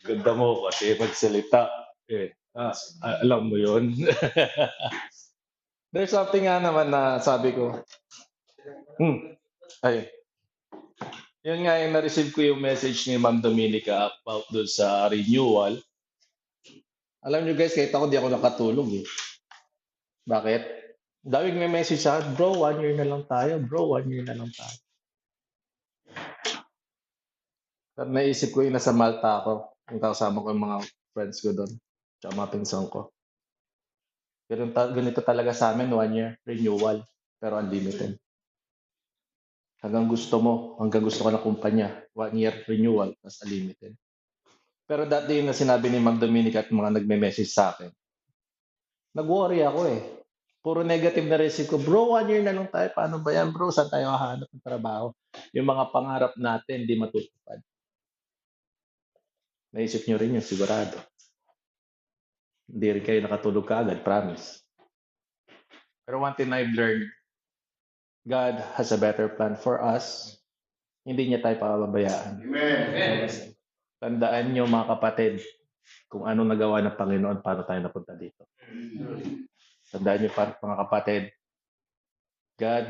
Ganda mo kasi magsalita. Alam mo yun. There's something nga naman na sabi ko, ay, yun nga yung na-receive ko yung message ni Ma'am Dominica about doon sa renewal. Alam nyo guys, kahit ako di ako nakatulog eh. Bakit? Daming may message sa akin, bro, 1 year na lang tayo. Bro, 1 year na lang tayo. At naisip ko yung nasa Malta ako. Yung kasama ko yung mga friends ko doon. Tsaka mga pinsan ko. Ganito talaga sa amin, 1 year renewal. Pero unlimited. Hanggang gusto ko na kumpanya. 1 year renewal, plus unlimited. Pero that day na sinabi ni Ma'am Dominica at mga nagme-message sa akin, nag-worry ako eh. Puro negative na receive ko. Bro, 1 year na lang tayo. Paano ba yan, bro? Saan tayo hahanap ng trabaho? Yung mga pangarap natin, di matutupad. Naisip nyo rin yun, sigurado. Hindi rin kayo nakatulog kaagad, promise. Pero one thing I've learned, God has a better plan for us. Hindi niya tayo pababayaan. Amen. Tandaan nyo mga kapatid, kung ano nagawa ng Panginoon, paano tayo napunta dito. Tandaan nyo mga kapatid, God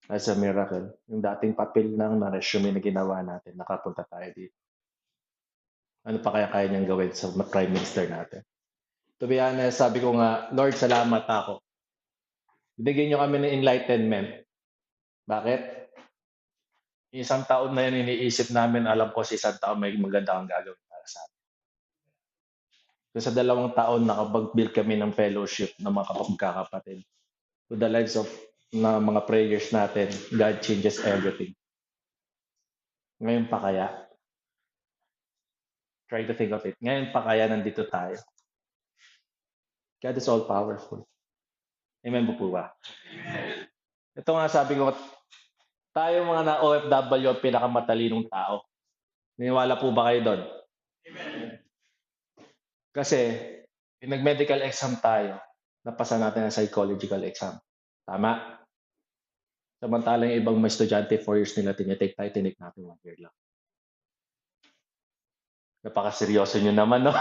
has a miracle. Yung dating papel lang na resume na ginawa natin, nakapunta tayo dito. Ano pa kaya niyang gawin sa Prime Minister natin? To be honest, sabi ko nga, Lord, salamat ako. Binigyan niyo kami ng enlightenment. Bakit? Isang taon na yun iniisip namin, alam ko sa isang taon may maganda kang gagawin para sa atin. So sa 2 taon, nakapag-build kami ng fellowship ng mga kapagkakapatid. To the lives of na mga prayers natin, God changes everything. Ngayon pa kaya? Try to think of it. Ngayon pa kaya nandito tayo? God is all powerful. Amen po ba? Ito nga sabi ko, tayo mga na-OFW ang pinakamatalinong tao. Niniwala po ba kayo doon? Kasi, nag-medical exam tayo, napasa natin ang psychological exam. Tama? Samantalang yung ibang may estudyante, 4 years nila tinitake tayo, tinake natin 1 year lang. Napakaseryoso nyo naman, no?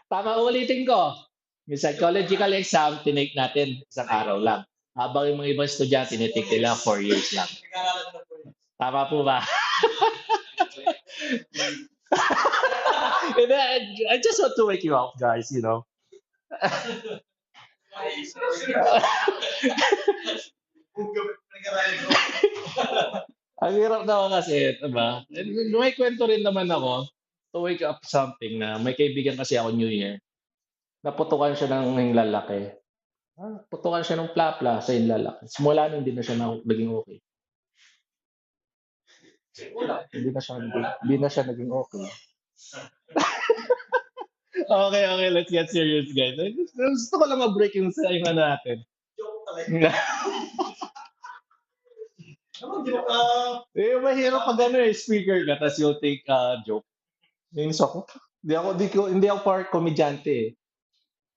Tama, ulitin ko. Yung psychological exam, tinake natin isang araw lang. Habang yung mga ibang estudyante, tinitake nila 4 years lang. Tama po ba? I just want to wake you up, guys, you know. Ang hirap na kasi, diba? May kwento rin naman ako to wake up something na may kaibigan kasi ako New Year. Naputukan siya ng lalaki. Putukan siya ng plapla sa yung lalaki. Simula nun, hindi na siya naging okay. Hindi na siya naging okay. Okay, let's get serious, guys. Gusto ko lang mag-break yung sa yung ano natin. Joke talaga. Mahirap pag speaker ka, tapos you'll take joke. Yung ako, hindi ako part komedyante eh.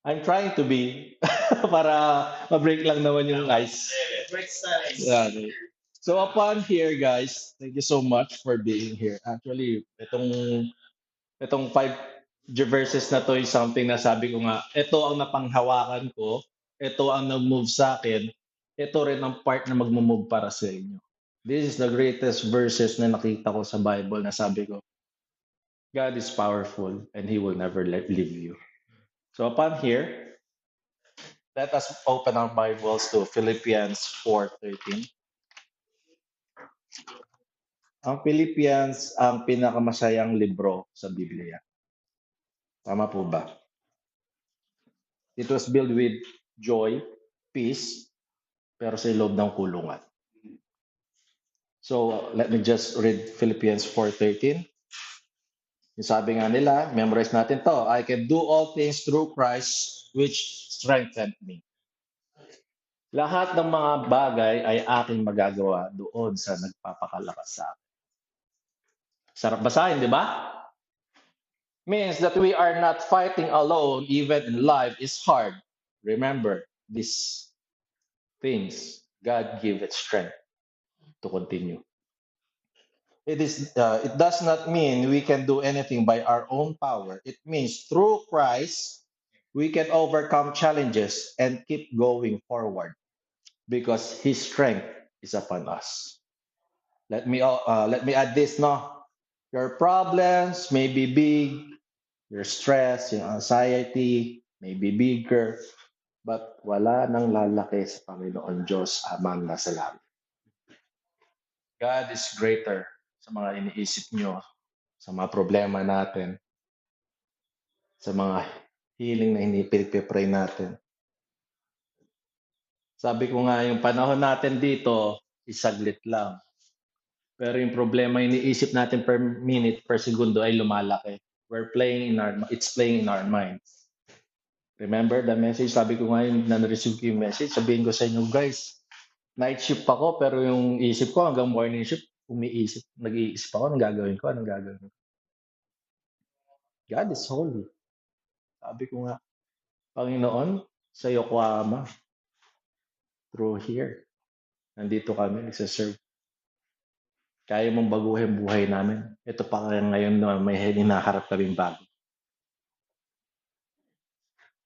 I'm trying to be para ma-break lang naman yung ice. Break size. Yeah. So upon here, guys, thank you so much for being here. Actually, itong 5 verses na to is something na sabi ko nga, ito ang napanghawakan ko, ito ang nag-move sa akin, ito rin ang part na mag-move para sa inyo. This is the greatest verses na nakita ko sa Bible na sabi ko, God is powerful and He will never leave you. So upon here, let us open our Bibles to Philippians 4:13. Ang Philippians ang pinakamasayang libro sa Biblia. Tama po ba? It was built with joy, peace, pero sa loob ng kulungan. So, let me just read Philippians 4:13. Yung sabi nga nila, memorize natin to, I can do all things through Christ which strengthened me. Lahat ng mga bagay ay aking magagawa doon sa nagpapakalakas sa akin. Sarap basahin, di ba? Means that we are not fighting alone even in life is hard. Remember, these things, God give it strength to continue. It does not mean we can do anything by our own power. It means through Christ we can overcome challenges and keep going forward because His strength is upon us. Let me add this. No, your problems may be big, your stress, your anxiety may be bigger, but wala nang lalaki sa Panginoon Diyos amang nasa langit. God is greater sa mga iniisip nyo, sa mga problema natin, sa mga healing na pinipray natin. Sabi ko nga, yung panahon natin dito, isaglit lang. Pero yung problema iniisip natin per minute, per segundo ay lumalaki. It's playing in our minds. Remember the message? Sabi ko nga yung na-receive ko yung message, sabihin ko sa inyo, guys, night shift ako, pero yung isip ko hanggang morning shift, nag-iisip ako, anong gagawin ko. God is holy. Sabi ko nga, Panginoon, sa iyo ko ama, through here. Nandito kami, nagsaserve. Kaya mong baguhin buhay namin. Ito pa kaya ngayon na may hinaharap kaming bago.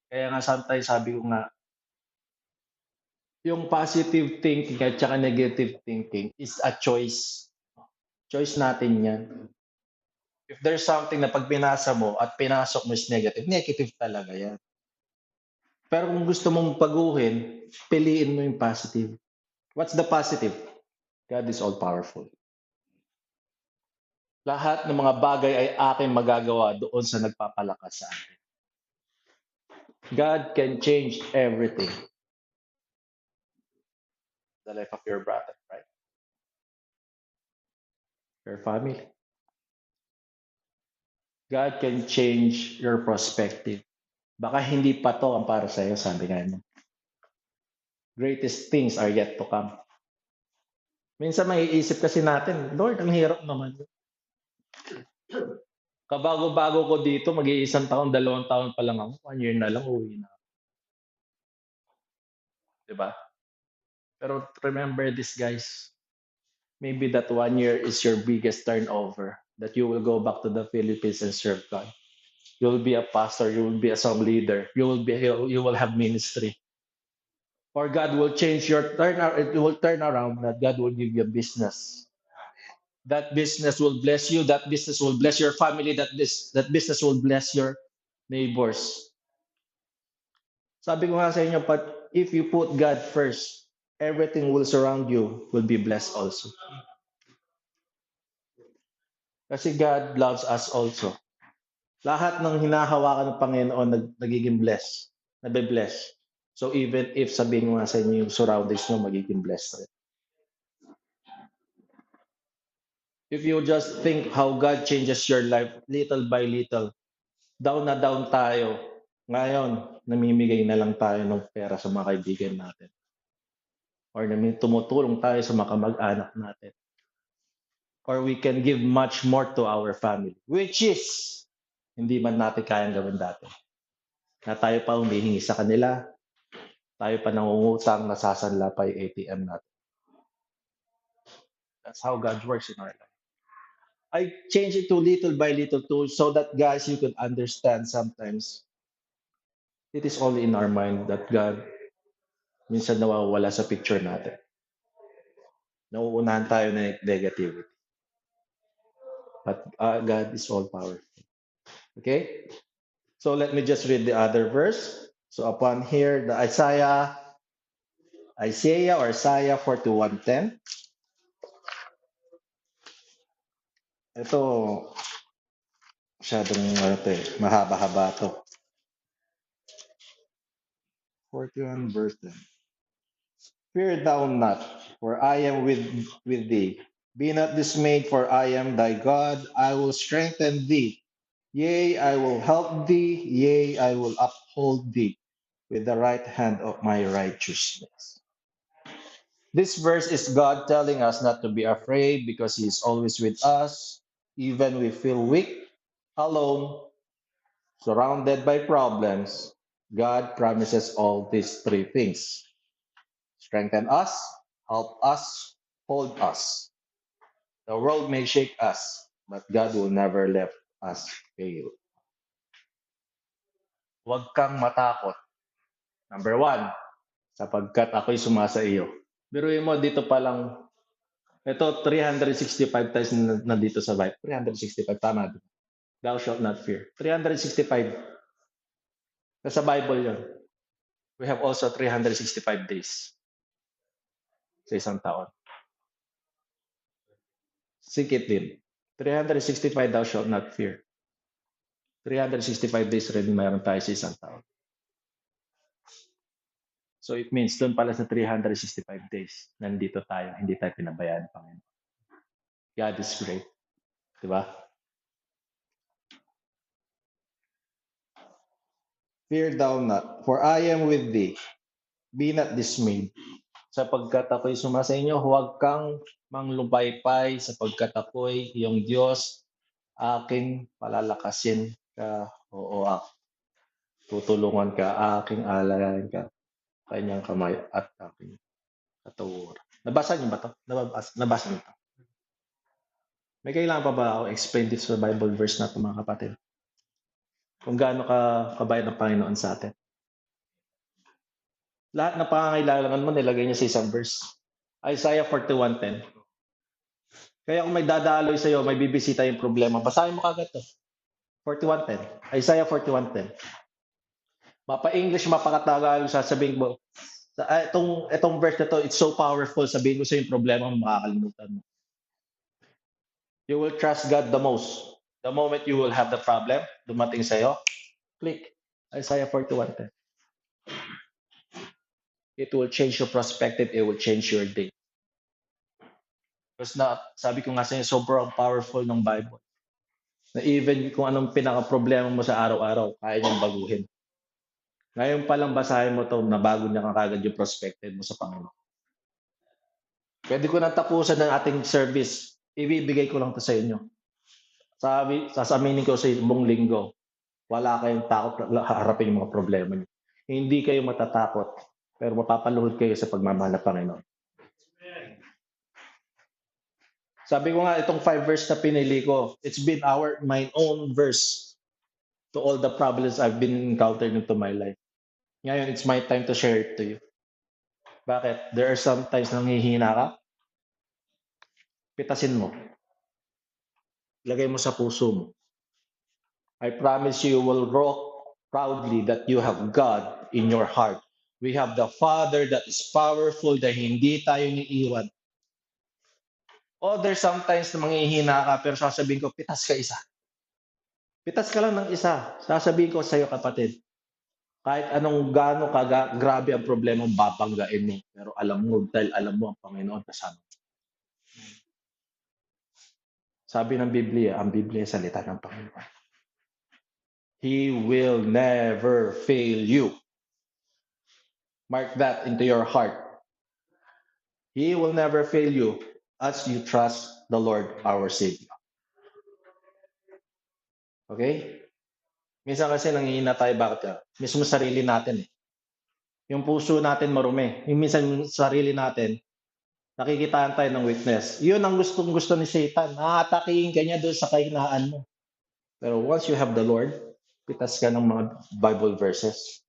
Kaya nga sometimes sabi ko nga, yung positive thinking at saka negative thinking is a choice. Choice natin yan. If there's something na pag pinasa mo at pinasok mo is negative, negative talaga yan. Pero kung gusto mong baguhin, piliin mo yung positive. What's the positive? God is all-powerful. Lahat ng mga bagay ay aking magagawa doon sa nagpapalakas sa akin. God can change everything. The life of your brother, right? Your family. God can change your perspective. Baka hindi pa to ang para sa iyo, sabi nga niya. Greatest things are yet to come. Minsan maiisip kasi natin, Lord, ang hirap naman. Kabago-bago ko dito, mag-iisang taon, 2 taon pa lang ako. 1 year na lang, uwi na. Diba? Pero remember this, guys. Maybe that 1 year is your biggest turnover. That you will go back to the Philippines and serve God. You will be a pastor. You will be a song leader. You will have ministry. Or God will change your turn. It will turn around. That God will give you a business. That business will bless you. That business will bless your family. That business will bless your neighbors. Sabi ko nga sa inyo, but if you put God first, everything will surround you will be blessed also. Kasi God loves us also. Lahat ng hinahawakan ng Panginoon nagiging blessed, nabe-bless. So even if sabihin mo nga sa inyo yung surroundings mo, magiging blessed rin. If you just think how God changes your life little by little, down na down tayo. Ngayon, namimigay na lang tayo ng pera sa mga kaibigan natin. Or tumutulong tayo sa mga kamag-anak natin. Or we can give much more to our family, which is hindi man natin kayang gawin dati. Na tayo pa humihingi sa kanila, tayo pa nangungutang, nasasanla pa yung ATM natin. That's how God works in our life. I change it to little by little too, so that guys, you can understand sometimes it is only in our mind that God minsan nawawala sa picture natin. Nauunahan tayo ng negativity. But God is all powerful. Okay? So let me just read the other verse. So upon here, the Isaiah or Isaiah 41:10. Ito, mahaba-haba to. 41 verse 10. Fear thou not, for I am with thee. Be not dismayed, for I am thy God. I will strengthen thee. Yea, I will help thee. Yea, I will uphold thee with the right hand of my righteousness. This verse is God telling us not to be afraid because He is always with us, even we feel weak, alone, surrounded by problems. God promises all these 3 things: strengthen us, help us, hold us. The world may shake us, but God will never let us fail. Huwag kang matakot. Number 1, sapagkat ako'y sumasa iyo. Biruin mo, dito pa lang, ito 365 times na dito sa Bible. 365, tama. Thou shalt not fear. 365. Nasa Bible yon. We have also 365 days sa isang taon. Sikit din. 365 thou shalt not fear. 365 days rin mayroon tayo sa isang taon. So it means doon pala sa 365 days, nandito tayo, hindi tayo pinabayaan ng Panginoon. God is great. Diba? Fear thou not, for I am with thee. Be not dismayed. Sapagkat ako'y sumasa inyo, huwag kang manglumpaypay, sapagkat ako'y iyong Diyos, aking palalakasin ka, oo, tutulungan ka, aking alalayan ka, kanyang kamay at aking katuwar. Nabasa niyo ba ito? Nabasa niyo ito? May kailangan pa ba ako explain dito sa Bible verse na ito, mga kapatid? Kung gaano kabayad ng Panginoon sa atin. Lahat ng pangangailangan mo, nilagay niya sa isang verse. Isaiah 41:10. Kaya kung may dadaloy sa'yo, may bibisita yung problema, basahin mo kagad to. 41:10. Isaiah 41:10. Mapa-English, mapakatagalog, sasabihin mo, itong verse na to, it's so powerful, sabihin mo sa yung problema mo, makakalimutan mo. You will trust God the most. The moment you will have the problem, dumating sa'yo, click. Isaiah 41:10. It will change your perspective. It will change your day. Because sabi ko nga sa inyo, sobrang powerful ng Bible. Na even kung anong pinaka-problema mo sa araw-araw, kaya niyang baguhin. Ngayon palang basahin mo ito, nabago niya kagad yung perspective mo sa Panginoon. Pwede ko na tapusan ng ating service. Ibibigay ko lang ito sa inyo. Sasaminin ko sa buong linggo, wala kayong takot na harapin yung mga problema niyo. Hindi kayo matatakot, pero mapapaluhod kayo sa pagmamahal ng Panginoon. Sabi ko nga, itong 5 verse na pinili ko, it's been my own verse to all the problems I've been encountering into my life. Ngayon, it's my time to share it to you. Bakit? There are sometimes nanghihina ka. Pitasin mo. Lagay mo sa puso mo. I promise you will walk proudly that you have God in your heart. We have the Father that is powerful, that hindi tayo niiwan. O there's sometimes na manghihina ka, pero sasabihin ko, pitas ka isa. Pitas ka lang ng isa. Sasabihin ko sa iyo, kapatid, kahit anong gaano grabe ang problema, babanggain mo. Pero alam mo, dahil alam mo ang Panginoon kasama. Sabi ng Biblia, ang Biblia ay salita ng Panginoon. He will never fail you. Mark that into your heart. He will never fail you as you trust the Lord our Savior. Okay? Minsan kasi nanghihina tayo, bakit ka? Mismo sarili natin. Yung puso natin marumi. Yung minsan yung sarili natin, nakikitaan tayo ng weakness. Yun ang gustong-gusto ni Satan. Nakatakihin ka niya doon sa kahinaan mo. Pero once you have the Lord, pitas ka ng mga Bible verses.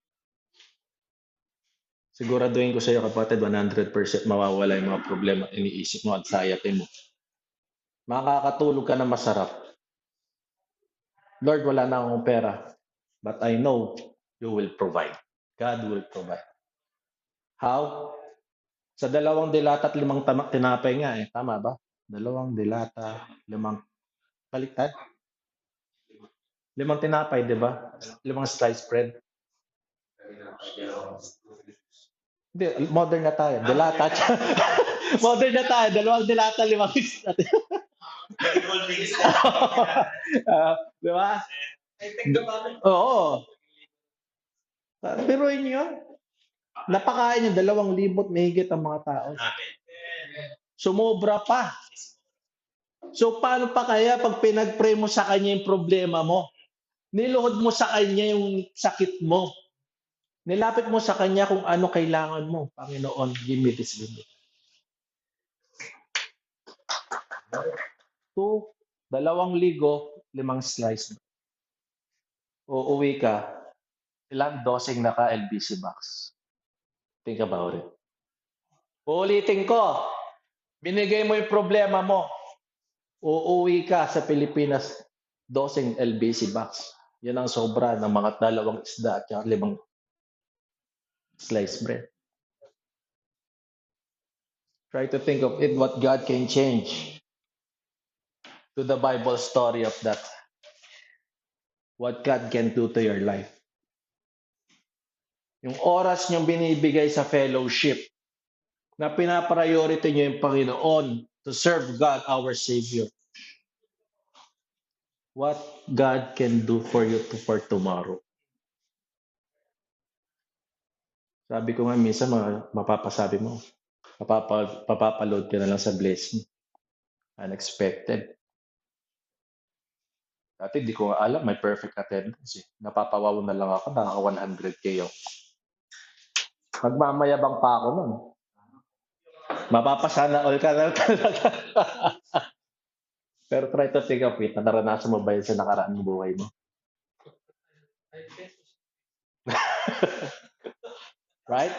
Siguraduhin ko sa iyo, kapatid, 100% mawawala yung mga problema at iniisip mo, anxiety mo. Makakatulog ka na masarap. Lord, wala na akong pera. But I know you will provide. God will provide. How? Sa 2 dilata at 5 tinapay nga eh. Tama ba? 2 dilata, 5 baliktad. 5 tinapay, di ba? 5 sliced bread. Hindi, modern na tayo. Dilata. Modern na tayo. 2 dilata, 5 islat. Di ba? Oo. Pero yun yun. Napakain yung 2,000 mahigit ang mga tao. Sumobra pa. So paano pa kaya pag pinag-pray mo sa kanya yung problema mo? Niluhod mo sa kanya yung sakit mo. Nilapit mo sa kanya kung ano kailangan mo. Panginoon, give me this. 2 ligo, 5 slice. Uuwi ka, ilang dosing naka LBC box. Think about it. Uulitin ko, binigay mo yung problema mo. Uuwi ka sa Pilipinas, dosing LBC box. Yan ang sobra ng mga 2 isda at 5 slice bread. Try to think of it, what God can change to the Bible story of that. What God can do to your life. Yung oras niyong binibigay sa fellowship, na pinapriority niyo yung Panginoon to serve God, our Savior. What God can do for you for tomorrow. Sabi ko nga, minsan mapapasabi mo, papapaload ka na lang sa blessing. Unexpected. Dati di ko nga alam, may perfect attendance. Napapawaw na lang ako, naka 100K ako. Magmamayabang pa ako nun. Mapapasana all ka na talaga. Pero try to think of it, na naranasan mo ba yun sa nakaraan ng buhay mo? Right?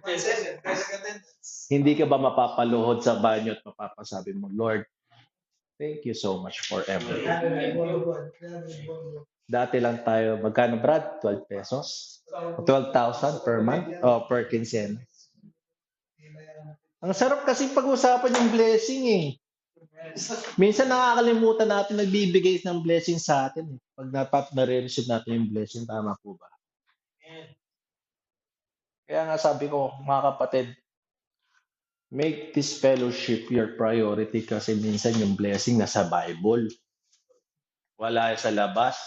Present attendance. Hindi ka ba mapapaluhod sa banyo at mapapasabi mo, Lord, thank you so much for everything. Dati lang tayo, magkano Brad? 12 pesos? 12,000 per month? O per quinzena? Ang sarap kasi pag-usapan yung blessing eh. Minsan nakakalimutan natin nagbibigay ng blessing sa atin. Pag nare-receive natin yung blessing, tama po ba? Kaya nga sabi ko, mga kapatid, make this fellowship your priority kasi minsan yung blessing nasa Bible. Wala sa labas.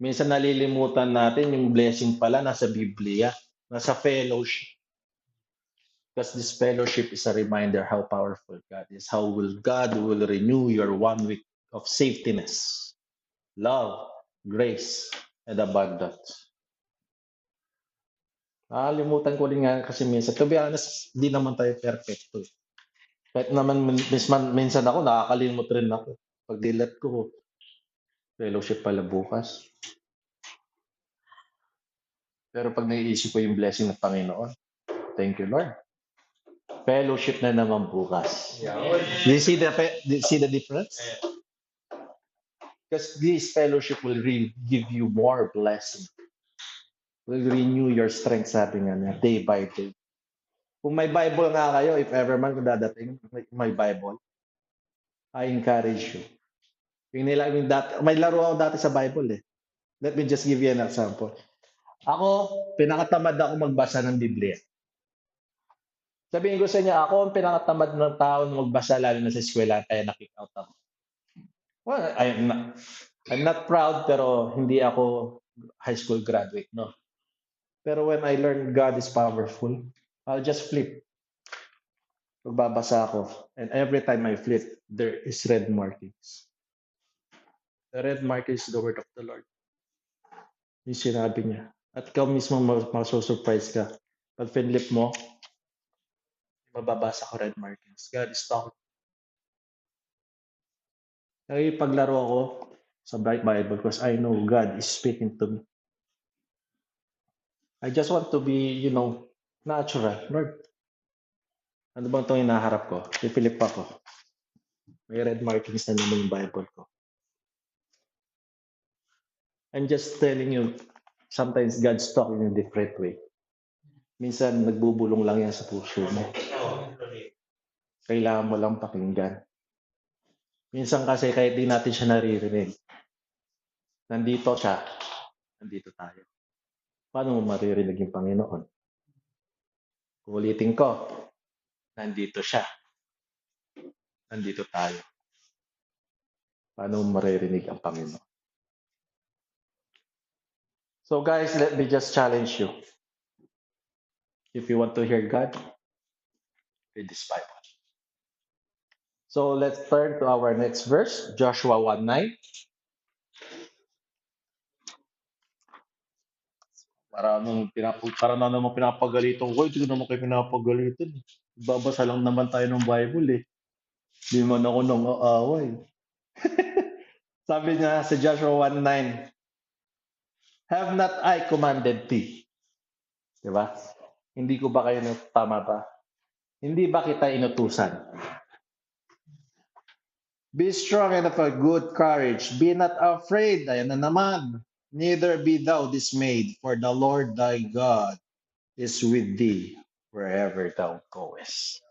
Minsan nalilimutan natin yung blessing pala nasa Biblia, nasa fellowship. Because this fellowship is a reminder how powerful God is. How God will renew your 1 week of safetyness, love, grace, and abundance. Nakalimutan ko rin nga kasi minsan, to be honest, di naman tayo perfecto. Kahit naman minsan ako, nakakalimot rin ako. Pag dilat ko, fellowship pala bukas. Pero pag naiisip ko yung blessing ng Panginoon, thank you, Lord. Fellowship na naman bukas. Do you see the difference? Because this fellowship will really give you more blessing. Will renew your strength, sabi nga niya, day by day. Kung may Bible nga kayo, if ever man kung dadating, may Bible, I encourage you. May laro ako dati sa Bible eh. Let me just give you an example. Ako, pinakatamad ako magbasa ng Biblia. Sabihin ko sa inyo, ako ang pinakatamad ng tao na magbasa, lalo na sa eskwela, kaya na-kick out ako. Well, I'm not proud, pero hindi ako high school graduate, no? Pero when I learned God is powerful, I'll just flip. Magbabasa ako. And every time I flip, there is red markings. The red marking is the word of the Lord. Yung sinabi niya. At ikaw mismo masusurprise ka. Pag finlip mo, mababasa ko red markings. God is talking. Paglaro ako sa Bible because I know God is speaking to me. I just want to be, natural. Lord, ano bang itong hinaharap ko? Pipilip ako. May red markings na naman yung Bible ko. I'm just telling you, sometimes God's talking in a different way. Minsan, nagbubulong lang yan sa puso mo. Kailangan mo lang pakinggan. Minsan kasi kahit di natin siya naririnig, nandito siya, nandito tayo. Paano mo maririnig yung Panginoon? Ulitin ko, nandito siya, nandito tayo. Paano mo maririnig ang Panginoon? So guys, let me just challenge you. If you want to hear God, read this Bible. So let's turn to our next verse, Joshua 1:9. Para na naman pinapagalitan ko, hindi ko naman kayo pinapagalitan. Babasa lang naman tayo ng Bible eh. Di mo na ako nung aaway. Sabi niya sa Joshua 1:9, have not I commanded thee? Di ba? Hindi ko ba kayo tama ba? Hindi ba kita inutusan? Be strong and of a good courage. Be not afraid. Ayan na naman. Neither be thou dismayed, for the Lord thy God is with thee wherever thou goest.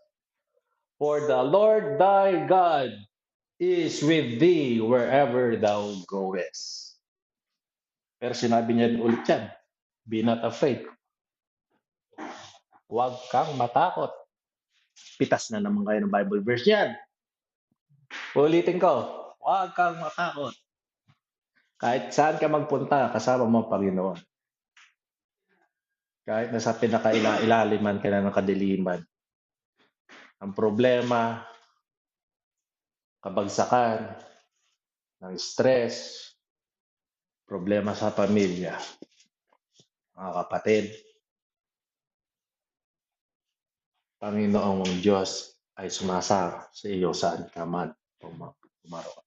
For the Lord thy God is with thee wherever thou goest. Pero sinabi niya ulit yan, be not afraid. Huwag kang matakot. Pitas na naman kayo ng Bible verse yan. Ulitin ko, huwag kang matakot. Kahit saan ka magpunta, kasama mo ang Panginoon. Kahit nasa pinakailaliman ka na ng kadiliman. Ang problema, kabagsakan, ng stress, problema sa pamilya, mga kapatid, Panginoong Diyos ay sumasama sa iyo saan ka man pumaroon.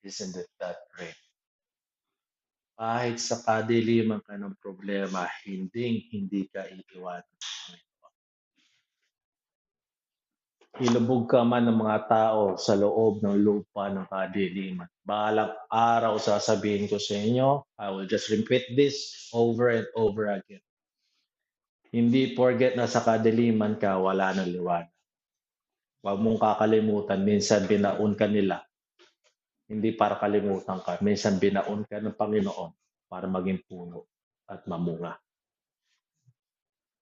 Isn't it that great? Kahit sa kadiliman ka ng problema, hindi ka iiwan. Ilubog ka man ng mga tao sa loob ng lupa ng kadiliman. Balang araw sasabihin ko sa inyo, I will just repeat this over and over again. Hindi porget na sa kadiliman ka, wala nang liwanag. Huwag mong kakalimutan, minsan binaon ka nila. Hindi para kalimutan ka, minsan binaon ka ng Panginoon para maging puno at mamunga.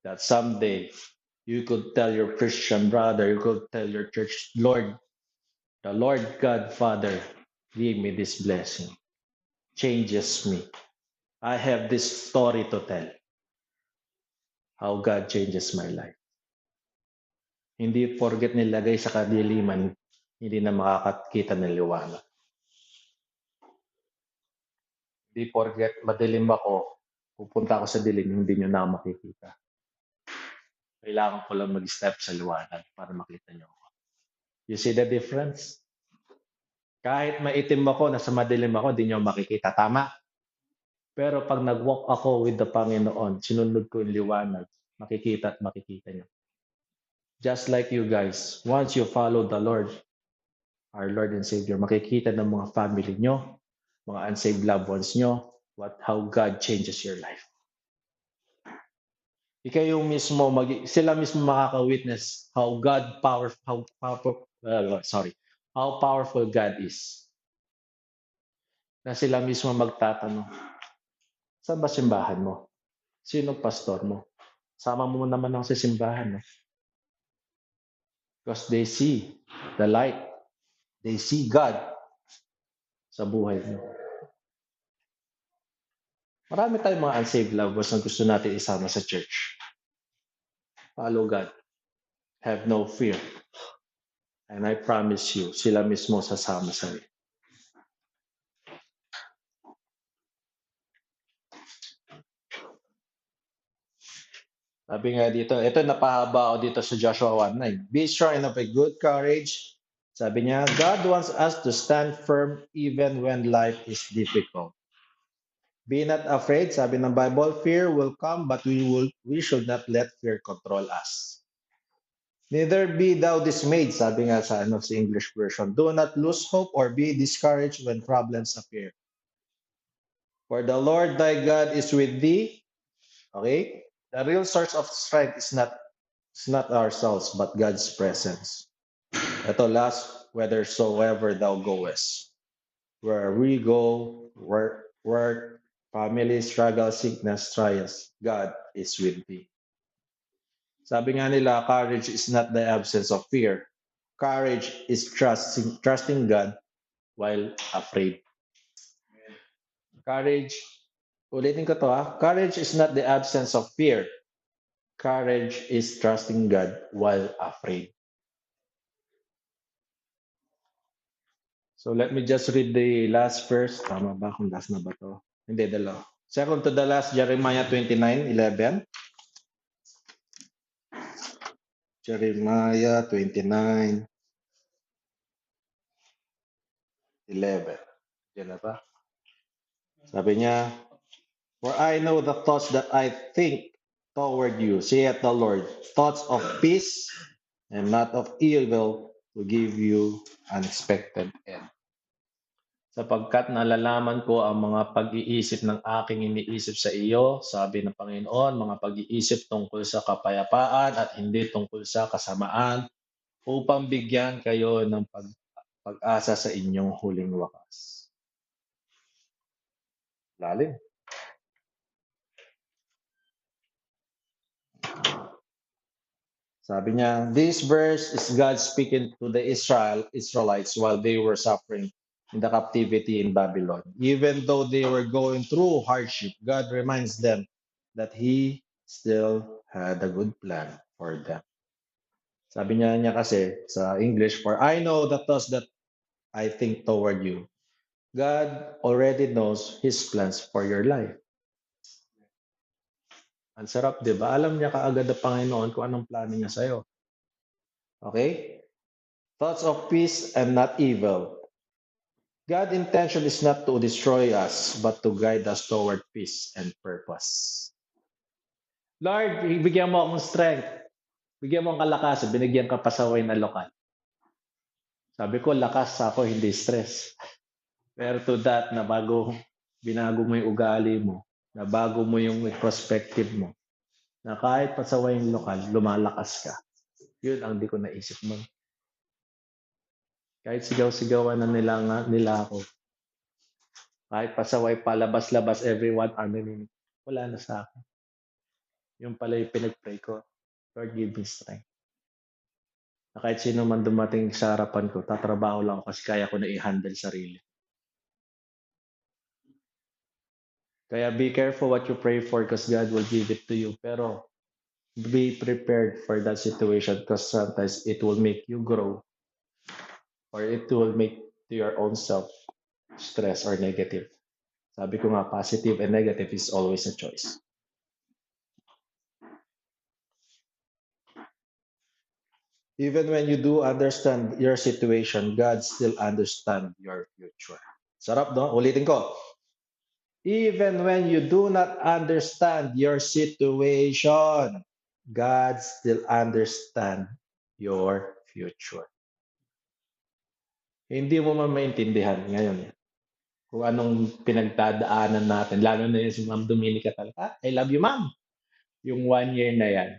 That someday, you could tell your Christian brother, you could tell your church, Lord, the Lord God Father gave me this blessing, changes me. I have this story to tell, how God changes my life. Hindi porget nilagay sa kadiliman, hindi na makakakita ng liwanag. Hindi porget madilim ako, pupunta ako sa dilim, hindi nyo na makikita. Kailangan ko lang mag-step sa liwanag para makita nyo ako. You see the difference? Kahit maitim ako, nasa madilim ako, hindi nyo makikita. Tama? Pero pag nag-walk ako with the Panginoon, sinunod ko yung liwanag, makikita at makikita nyo. Just like you guys, once you follow the Lord, our Lord and Savior, makikita ng mga family nyo, mga unsaved loved ones nyo, how God changes your life. Ikaw yung mismo, sila mismo makaka-witness how powerful God is. Na sila mismo magtatanong, saan ba simbahan mo? Sino pastor mo? Sama mo naman ako sa simbahan. No? Because they see the light. They see God sa buhay mo. Marami tayong mga unsaved loved ones na gusto natin isama sa church. Follow God. Have no fear. And I promise you, sila mismo sasama sa iyo. Sabi nga dito, ito napahaba ako dito sa Joshua 1:9. Be strong and of a good courage. Sabi niya, God wants us to stand firm even when life is difficult. Be not afraid, sabi ng Bible, fear will come, but we should not let fear control us. Neither be thou dismayed, sabi nga sa English version. Do not lose hope or be discouraged when problems appear. For the Lord thy God is with thee. Okay? The real source of strength is not ourselves, but God's presence. Ito last, whithersoever thou goest. Where we go, work, family, struggle, sickness, trials, God is with thee. Sabi nga nila, courage is not the absence of fear. Courage is trusting God while afraid. Courage, ulitin ko to ha. Courage is not the absence of fear. Courage is trusting God while afraid. So let me just read the last verse. Tama ba kung last na ba to? Hindi, dalawa. Second to the last, Jeremiah 29:11. Jeremiah 29. 11. Yan na ba? Sabi niya, for I know the thoughts that I think toward you, saith the Lord, thoughts of peace and not of evil, to give you an expected end. Sapagkat nalalaman ko ang mga pag-iisip ng aking iniisip sa iyo, sabi ng Panginoon, mga pag-iisip tungkol sa kapayapaan at hindi tungkol sa kasamaan, upang bigyan kayo ng pag-asa sa inyong huling wakas. Lalim. Sabi niya, this verse is God speaking to the Israelites while they were suffering in the captivity in Babylon. Even though they were going through hardship, God reminds them that He still had a good plan for them. Sabi niya kasi sa English, for I know the thoughts that I think toward you. God already knows His plans for your life. Ang sarap, di ba? Alam niya kaagad ng Panginoon kung anong plano niya sa'yo. Okay? Thoughts of peace and not evil. God's intention is not to destroy us, but to guide us toward peace and purpose. Lord, bigyan mo akong strength. Bigyan mo ang kalakasan. Binigyan ka pasaway na lokal. Sabi ko, lakas ako, hindi stress. Pero to that, na binago mo yung ugali mo, na bago mo yung perspective mo, na kahit pasaway yung lokal, lumalakas ka. Yun ang di ko naisip mo. Kahit sigaw-sigawan na nila ako. Kahit pasaway palabas-labas everyone, wala na sa akin. Yung pala yung pinag-pray ko, Lord, give me strength. Na kahit sino man dumating sa harapan ko, tatrabaho lang ako kasi kaya ko na i-handle sarili. Kaya be careful what you pray for because God will give it to you. Pero be prepared for that situation because sometimes it will make you grow or it will make to your own self stress or negative. Sabi ko nga, positive and negative is always a choice. Even when you do understand your situation, God still understands your future. Sarap, no? Ulitin ko. Even when you do not understand your situation, God still understands your future. Hindi mo man maintindihan ngayon kung anong pinagdadaanan natin, lalo na yung si Ma'am Dominica talaga. I love you, Ma'am. Yung 1 year na yan.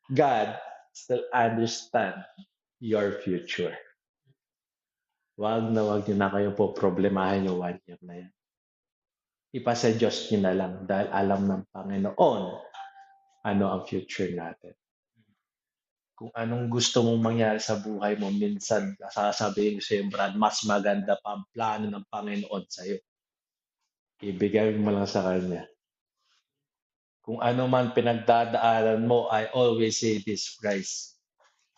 God still understand your future. Wag niyo na kayo po problemahin yung 1 year na yan. Ipasa Diyos niyo na lang dahil alam ng Panginoon ano ang future natin. Kung anong gusto mong mangyari sa buhay mo, minsan sasabihin ko sa iyo, Brad, mas maganda pa ang plano ng Panginoon sa iyo. Ibigay mo lang sa Kanya. Kung ano man pinagdadaanan mo, I always say this, guys.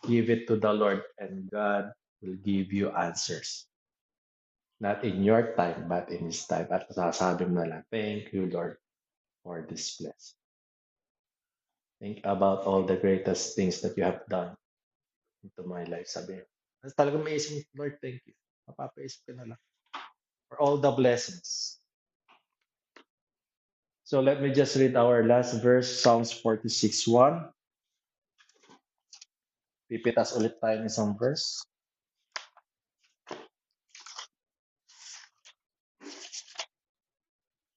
Give it to the Lord and God will give you answers. Not in your time, but in His time. At sasabi mo na lang, thank you, Lord, for this blessing. Think about all the greatest things that you have done into my life. Sabi, talagang may isip, Lord, thank you. Mapapaisip ka na lang. For all the blessings. So let me just read our last verse, Psalms 46:1. Pipitas ulit tayo ng isang verse.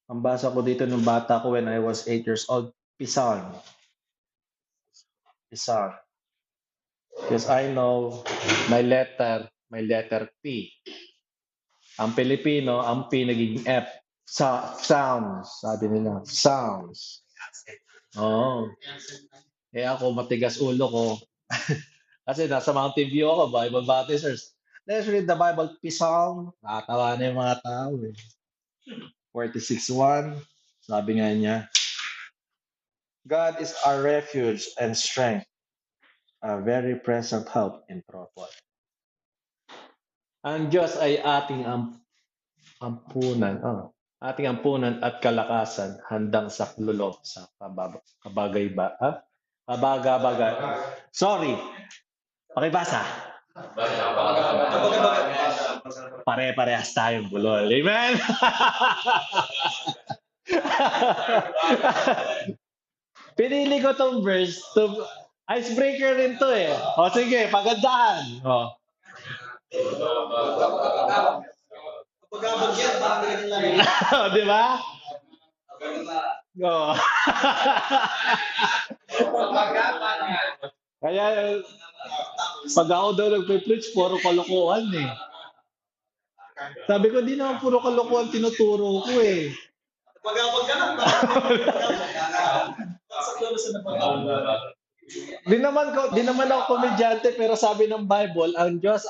Ang basa ko dito nung bata ko when I was 8 years old, Pisan. Pisan. Because I know my letter P. Ang Pilipino, ang P naging F. Sounds. Sabi nila, sounds. Oo. Eh ako, matigas ulo ko. Kasi nasa Mountain View ako, Bible Baptisters. Let's read the Bible, Psalm. Nakatawa na yung mga tao. 46:1. Sabi nga niya, God is our refuge and strength, a very present help in trouble. Ang Diyos ay ating ampunan, ating ampunan at kalakasan, handang saklolo sa kabagay-bagay. Sorry, pakibasa. Pare-parehas tayong bulol. Amen? Pinili ko tong verse to icebreaker rin to eh. O sige, pagandahan. O. Pagkabag yan, parang ganyan lang. Di ba? O. Kaya, pag ako daw nagpe-preach, puro kalokohan eh. Sabi ko, di naman puro kalokohan tinuturo ko eh. Pagkabag ka lang. Sa klolo sa napagkabag. Di naman ako komedyante pero sabi ng Bible, ang Diyos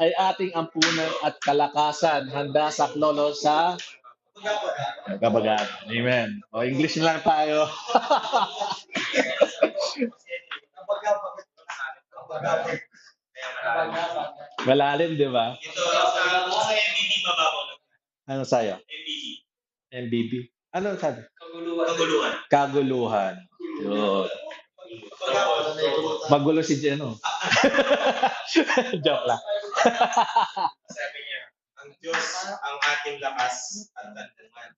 ay ating ampunan at kalakasan, handa sa klolo sa kabagat. Amen. O English na lang tayo. Malalim, di ba? Ito sa MBB mababaw. Ano sa'yo? MBB. MBB? Ano sabi? Kaguluhan. Kaguluhan. Yun. Magulo si Jeno. Joke lang. Sabi niya, ang Diyos ang ating lakas at kandangan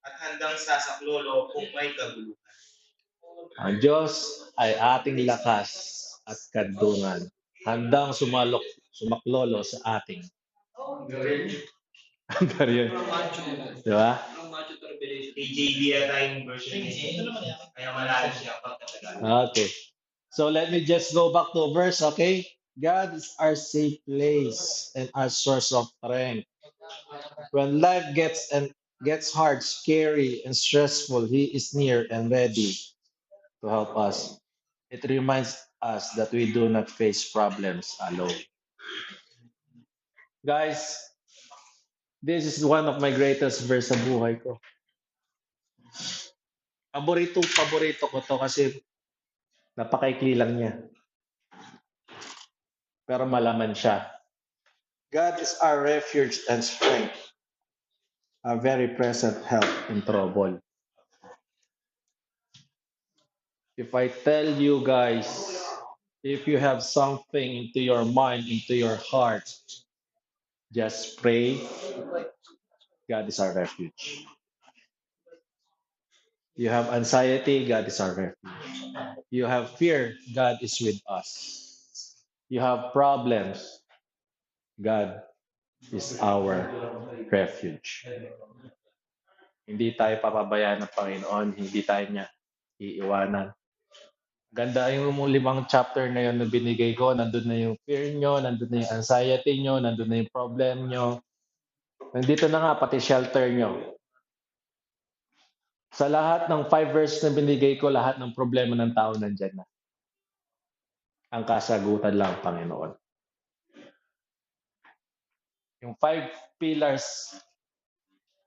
at handang sasaklolo kung may kaguluhan. Ang Diyos ay ating lakas at kandungan, handang sumaklolo sa ating. Ang yun. Di ba? KJV yata yung version niya. Kaya malalim siya pagkatagal. Okay. So let me just go back to a verse, okay? God is our safe place and our source of strength. When life gets hard, scary, and stressful, He is near and ready to help us. It reminds us that we do not face problems alone. Guys, this is one of my greatest verse sa buhay ko. Paborito ko to kasi napakaikli lang niya. Pero malaman siya. God is our refuge and strength, a very present help in trouble. If I tell you guys, if you have something into your mind, into your heart, just pray. God is our refuge. You have anxiety, God is our refuge. You have fear, God is with us. You have problems, God is our refuge. Hindi tayo papabayaan ng Panginoon, hindi tayo niya iiwanan. Ganda yung 5 chapter na yun na binigay ko, nandun na yung fear nyo, nandun na yung anxiety nyo, nandun na yung problem nyo. Nandito na nga pati shelter nyo. Sa lahat ng 5 verse na binigay ko, lahat ng problema ng tao nandyan na. Ang kasagutan lang, Panginoon. Yung 5 pillars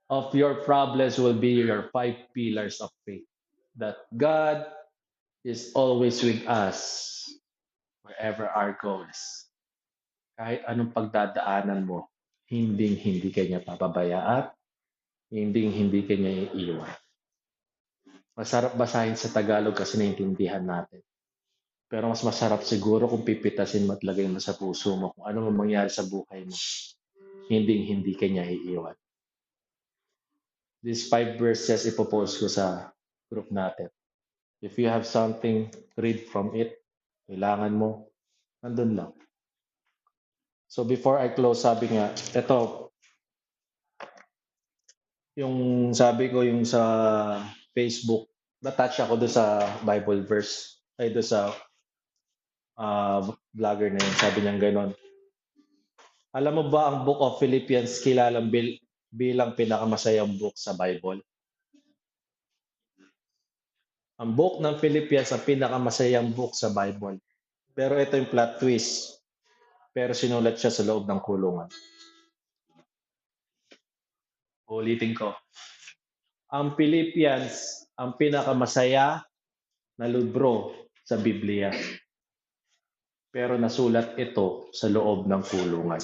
of your problems will be your 5 pillars of faith. That God is always with us wherever our goes. Kahit anong pagdadaanan mo, hindi kanya papabayaan, hindi kanya iiwan. Masarap basahin sa Tagalog kasi naintindihan natin. Pero mas masarap siguro kung pipitasin mo at lagay mo sa puso mo kung ano man mangyari sa buhay mo. Hindi kanya iiwan. These 5 verses ipopost ko sa group natin. If you have something, read from it. Kailangan mo, nandun lang. So before I close, sabi nga, ito, yung sabi ko yung sa Facebook, na-touch ako doon sa Bible verse, ay doon sa vlogger na yun, sabi niya gano'n. Alam mo ba ang Book of Philippians kilalang bilang pinakamasayang book sa Bible? Ang book ng Philippians ang pinakamasayang book sa Bible. Pero ito yung plot twist. Pero sinulat siya sa loob ng kulungan. Ulitin ko. Ang Philippians ang pinakamasaya na libro sa Biblia. Pero nasulat ito sa loob ng kulungan.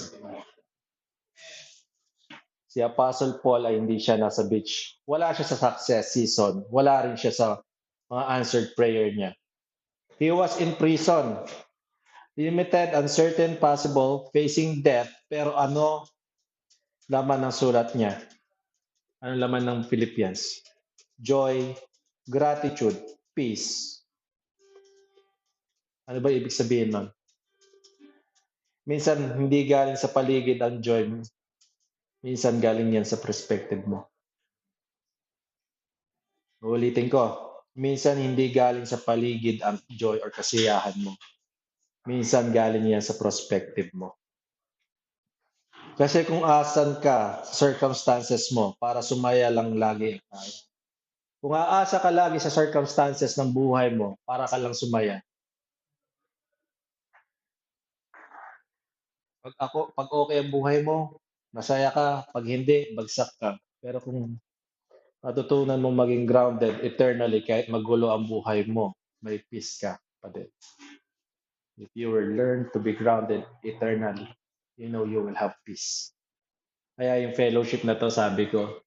Si Apostle Paul ay hindi siya nasa beach. Wala siya sa success season. Wala rin siya sa mga answered prayer niya. He was in prison. Limited, uncertain, possible, facing death. Pero ano laman ng sulat niya? Ano laman ng Philippians? Joy, gratitude, peace. Ano ba ibig sabihin nun? Minsan, hindi galing sa paligid ang joy. Minsan, galing yan sa perspective mo. Uulitin ko. Minsan, hindi galing sa paligid ang joy or kasiyahan mo. Minsan, galing yan sa perspective mo. Kasi kung asan ka sa circumstances mo para sumaya lang lagi ang tayo. Kung aasa ka lagi sa circumstances ng buhay mo para ka lang sumaya. Pag okay ang buhay mo, masaya ka. Pag hindi, bagsak ka. Pero kung matutunan mo maging grounded eternally kahit magulo ang buhay mo, may peace ka pa din. If you will learn to be grounded eternally, you know you will have peace. Kaya yung fellowship na to, sabi ko,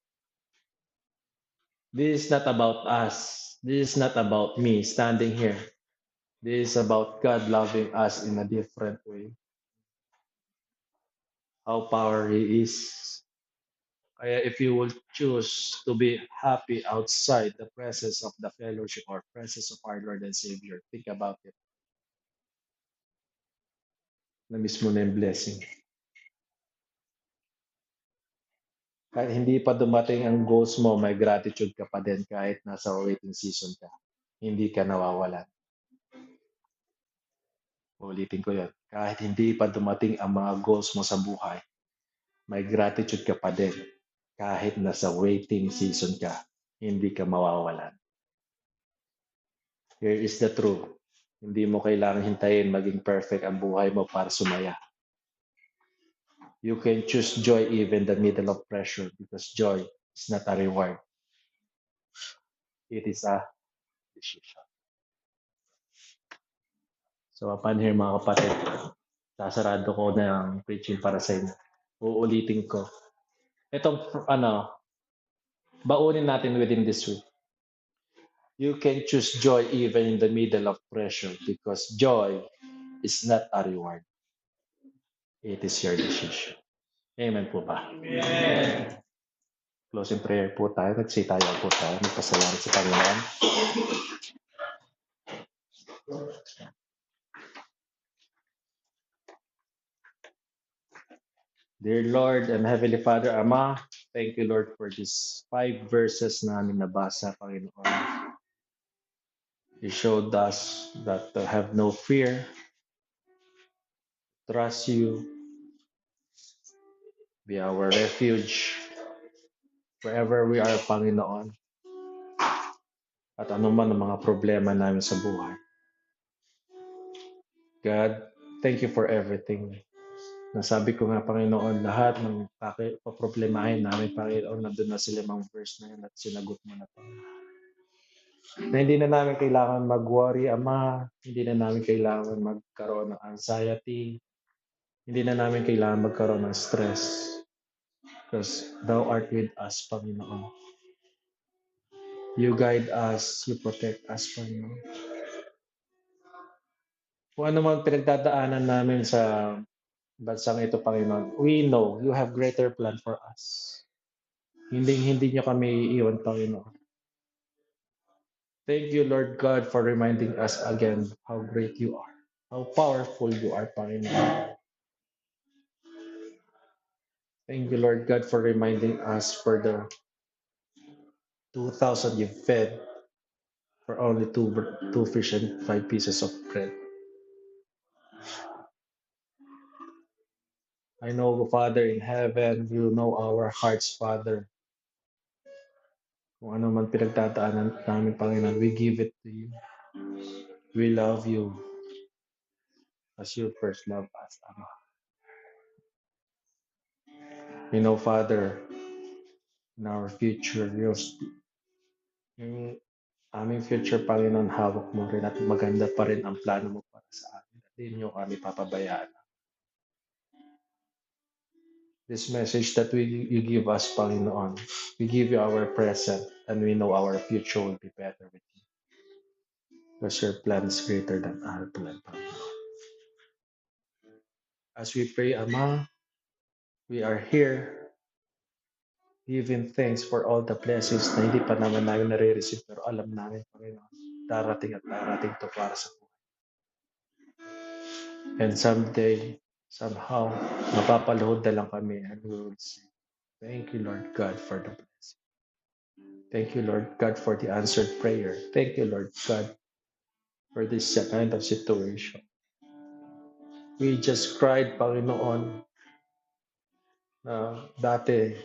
this is not about us. This is not about me standing here. This is about God loving us in a different way. How power He is. Kaya if you will choose to be happy outside the presence of the fellowship or presence of our Lord and Savior, think about it. Na-miss mo na yung blessing. Kahit hindi pa dumating ang goals mo, may gratitude ka pa din kahit nasa waiting season ka. Hindi ka nawawalan. Ulitin ko yun. Kahit hindi pa dumating ang mga goals mo sa buhay, may gratitude ka pa din. Kahit nasa waiting season ka, hindi ka mawawalan. Here is the truth. Hindi mo kailangan hintayin maging perfect ang buhay mo para sumaya. You can choose joy even in the middle of pressure because joy is not a reward. It is a decision. So upon here mga kapatid, sasarado ko na ang preaching para sa inyo. Uulitin ko. Itong baunin natin within this week. You can choose joy even in the middle of pressure because joy is not a reward. It is your decision. Amen po ba? Amen. Closing prayer po tayo. Nagsitayo po tayo. Magpasalamat sa Panginoon. Dear Lord and Heavenly Father, Ama, thank you, Lord, for these 5 verses na aming nabasa, Panginoon. You showed us that to have no fear, trust you, be our refuge, wherever we are, Panginoon. At anuman ang mga problema namin sa buhay. God, thank you for everything. Nasabi ko nga, Panginoon, lahat ng paproblemahin namin, Panginoon, nandun na sila mga verse na yun at sinagot mo na, Panginoon. Na hindi na namin kailangan mag-worry, Ama. Hindi na namin kailangan magkaroon ng anxiety. Hindi na namin kailangan magkaroon ng stress. Because Thou art with us, Panginoon. You guide us, you protect us, Panginoon. Kung ano man pinagdadaanan namin sa bansang ito, Panginoon, we know you have greater plan for us. Hindi niyo kami iiwan, Panginoon. Thank you, Lord God, for reminding us again how great you are, how powerful you are, Panginoon. Thank you, Lord God, for reminding us for the 2,000 you fed for only two fish and 5 pieces of bread. I know, Father in heaven, you know our hearts, Father. Kung ano man pinagdadaanan namin, Panginoon, we give it to you. We love you as you first love us, Ama. You know, Father, in our future, yung aming future, Panginoon, hawak mo rin at maganda pa rin ang plano mo para sa amin. At hindi nyo kami papabayaan. This message that you give us, Panginoon, we give you our present and we know our future will be better with you. Because your plan is greater than our plan, Panginoon. As we pray, Ama, we are here Giving thanks for all the blessings na hindi pa naman namin nare-receive pero alam namin, Panginoon, darating at darating to para sa buhay. And someday, somehow, mapapaluhod na lang kami and we will say, thank you, Lord God, for the blessing. Thank you, Lord God, for the answered prayer. Thank you, Lord God, for this kind of situation. We just cried, Panginoon, na dati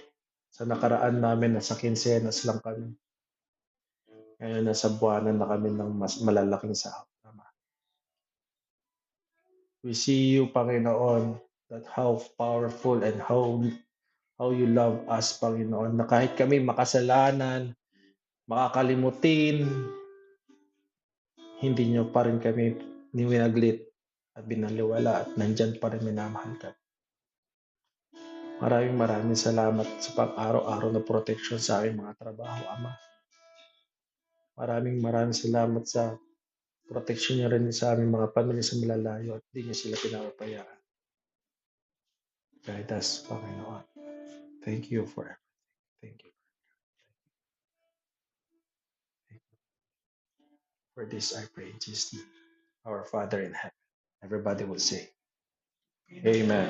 sa nakaraan namin nasa quincenas lang kami. Ngayon nasa buwanan na kami ng mas malalaking sahod naman. We see you, Panginoon, that how powerful and how you love us, Panginoon, na kahit kami makasalanan, makakalimutin, hindi nyo pa rin kami niwinaglit at binaliwala at nandyan pa rin minamahal ka. Maraming salamat sa pang-araw-araw na protection sa aking mga trabaho, Ama. Maraming salamat sa protection niya rin sa aming mga pamilya sa malalayo at hindi niya sila pinapapayaan. Guide us, Panginoon. Thank you for everything. Thank you. For this I pray in Jesus' name, our Father in heaven. Everybody will say, Amen.